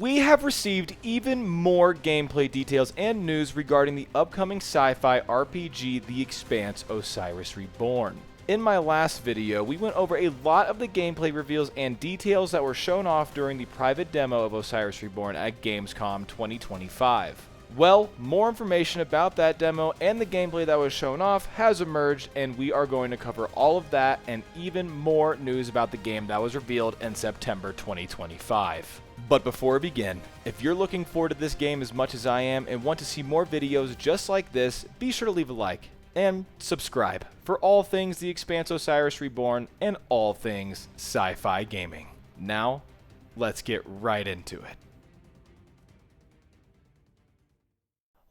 We have received even more gameplay details and news regarding the upcoming sci-fi RPG The Expanse Osiris Reborn. In my last video, we went over a lot of the gameplay reveals and details that were shown off during the private demo of Osiris Reborn at Gamescom 2025. Well, more information about that demo and the gameplay that was shown off has emerged, and we are going to cover all of that and even more news about the game that was revealed in September 2025. But before we begin, if you're looking forward to this game as much as I am and want to see more videos just like this, be sure to leave a like and subscribe for all things The Expanse Osiris Reborn and all things sci-fi gaming. Now, let's get right into it.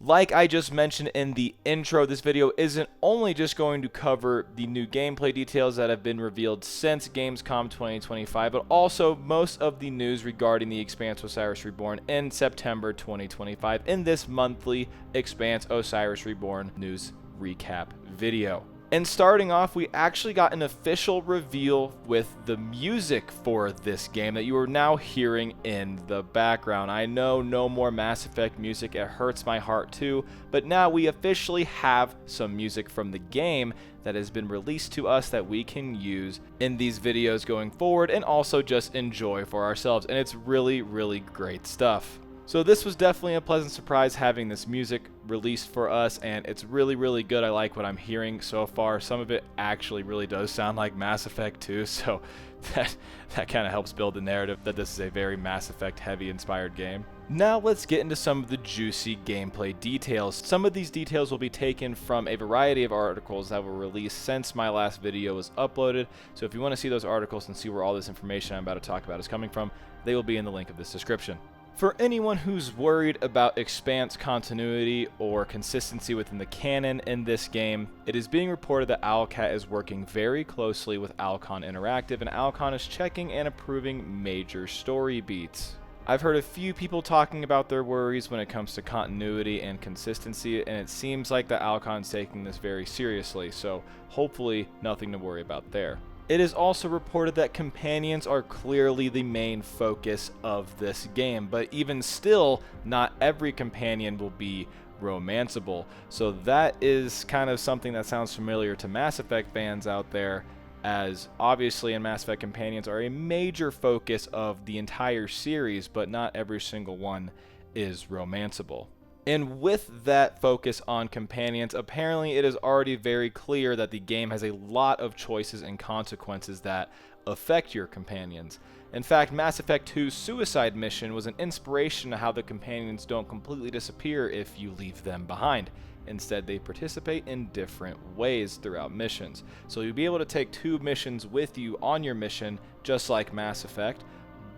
Like I just mentioned in the intro, this video isn't only just going to cover the new gameplay details that have been revealed since Gamescom 2025, but also most of the news regarding the Expanse Osiris Reborn in September 2025 in this monthly Expanse Osiris Reborn news recap video. And starting off, we actually got an official reveal with the music for this game that you are now hearing in the background. I know no more Mass Effect music, it hurts my heart too, but now we officially have some music from the game that has been released to us that we can use in these videos going forward and also just enjoy for ourselves, and it's really, really great stuff. So this was definitely a pleasant surprise having this music released for us, and it's really, really good. I like what I'm hearing so far. Some of it actually really does sound like Mass Effect 2, so that kind of helps build the narrative that this is a very Mass Effect heavy inspired game. Now let's get into some of the juicy gameplay details. Some of these details will be taken from a variety of articles that were released since my last video was uploaded, so if you want to see those articles and see where all this information I'm about to talk about is coming from, they will be in the link of this description. For anyone who's worried about Expanse continuity or consistency within the canon in this game, it is being reported that Owlcat is working very closely with Alcon Interactive, and Alcon is checking and approving major story beats. I've heard a few people talking about their worries when it comes to continuity and consistency, and it seems like that Alcon's taking this very seriously, so hopefully nothing to worry about there. It is also reported that companions are clearly the main focus of this game, but even still, not every companion will be romanceable. So that is kind of something that sounds familiar to Mass Effect fans out there, as obviously in Mass Effect companions are a major focus of the entire series, but not every single one is romanceable. And with that focus on companions, apparently it is already very clear that the game has a lot of choices and consequences that affect your companions. In fact, Mass Effect 2's suicide mission was an inspiration to how the companions don't completely disappear if you leave them behind. Instead, they participate in different ways throughout missions. So you'll be able to take 2 missions with you on your mission, just like Mass Effect,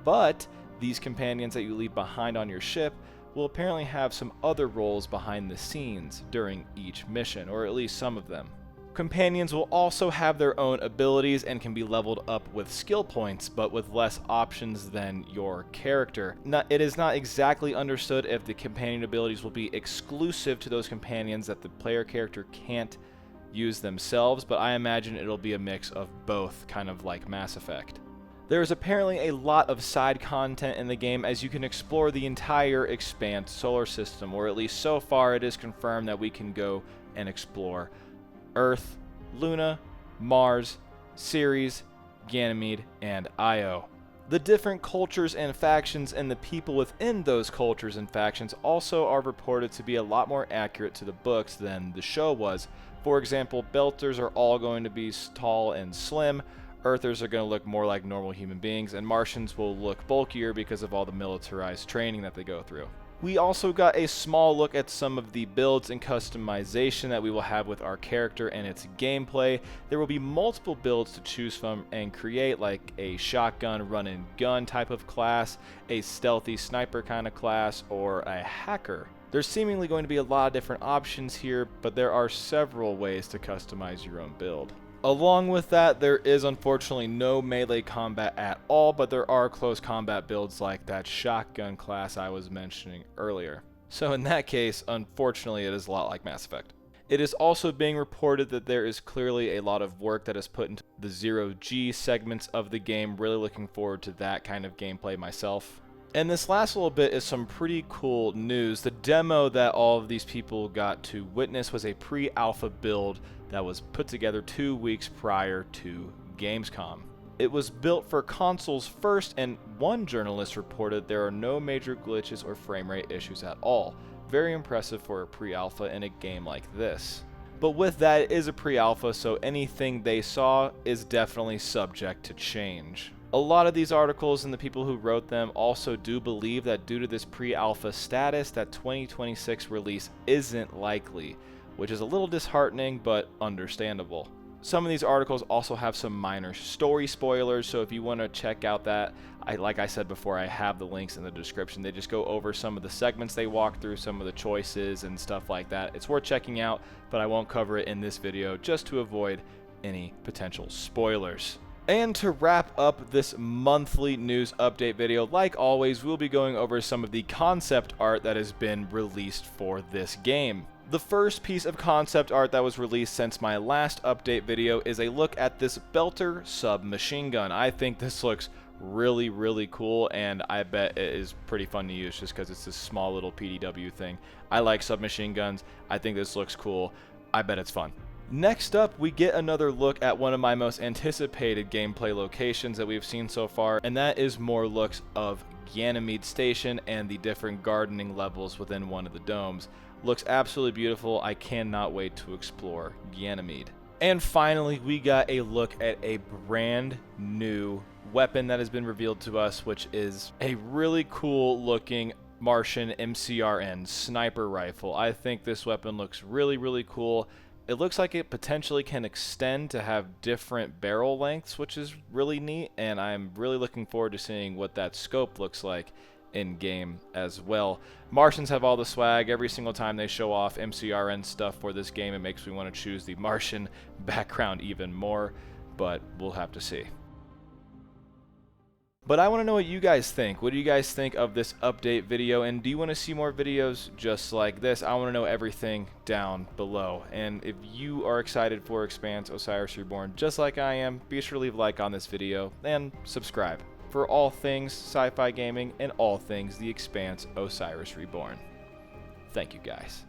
but these companions that you leave behind on your ship will apparently have some other roles behind the scenes during each mission, or at least some of them. Companions will also have their own abilities and can be leveled up with skill points, but with less options than your character. It is not exactly understood if the companion abilities will be exclusive to those companions that the player character can't use themselves, but I imagine it'll be a mix of both, kind of like Mass Effect. There is apparently a lot of side content in the game, as you can explore the entire Expanse solar system, or at least so far it is confirmed that we can go and explore Earth, Luna, Mars, Ceres, Ganymede, and Io. The different cultures and factions and the people within those cultures and factions also are reported to be a lot more accurate to the books than the show was. For example, Belters are all going to be tall and slim, Earthers are going to look more like normal human beings, and Martians will look bulkier because of all the militarized training that they go through. We also got a small look at some of the builds and customization that we will have with our character and its gameplay. There will be multiple builds to choose from and create, like a shotgun run and gun type of class, a stealthy sniper kind of class, or a hacker. There's seemingly going to be a lot of different options here, but there are several ways to customize your own build. Along with that, there is unfortunately no melee combat at all, but there are close combat builds like that shotgun class I was mentioning earlier. So in that case, unfortunately, it is a lot like Mass Effect. It is also being reported that there is clearly a lot of work that is put into the 0G segments of the game. Really looking forward to that kind of gameplay myself. And this last little bit is some pretty cool news. The demo that all of these people got to witness was a pre-alpha build that was put together 2 weeks prior to Gamescom. It was built for consoles first, and one journalist reported there are no major glitches or frame rate issues at all. Very impressive for a pre-alpha in a game like this. But with that, it is a pre-alpha, so anything they saw is definitely subject to change. A lot of these articles and the people who wrote them also do believe that due to this pre-alpha status, that 2026 release isn't likely, which is a little disheartening but understandable. Some of these articles also have some minor story spoilers, so if you want to check out that, like I said before, I have the links in the description. They just go over some of the segments they walk through, some of the choices and stuff like that. It's worth checking out, but I won't cover it in this video just to avoid any potential spoilers. And to wrap up this monthly news update video, like always, we'll be going over some of the concept art that has been released for this game. The first piece of concept art that was released since my last update video is a look at this Belter submachine gun. I think this looks really cool, and I bet it is pretty fun to use just because it's this small little PDW thing. I like submachine guns. I think this looks cool. I bet it's fun. Next up, we get another look at one of my most anticipated gameplay locations that we've seen so far, and that is more looks of Ganymede Station and the different gardening levels within one of the domes. Looks absolutely beautiful. I cannot wait to explore Ganymede. And finally, we got a look at a brand new weapon that has been revealed to us, which is a really cool looking Martian MCRN sniper rifle. I think this weapon looks really cool. It looks like it potentially can extend to have different barrel lengths, which is really neat, and I'm really looking forward to seeing what that scope looks like in game as well. Martians have all the swag. Every single time they show off MCRN stuff for this game, it makes me want to choose the Martian background even more, but we'll have to see. But I want to know what you guys think. What do you guys think of this update video? And do you want to see more videos just like this? I want to know everything down below. And if you are excited for Expanse Osiris Reborn just like I am, be sure to leave a like on this video and subscribe for all things sci-fi gaming and all things The Expanse Osiris Reborn. Thank you guys.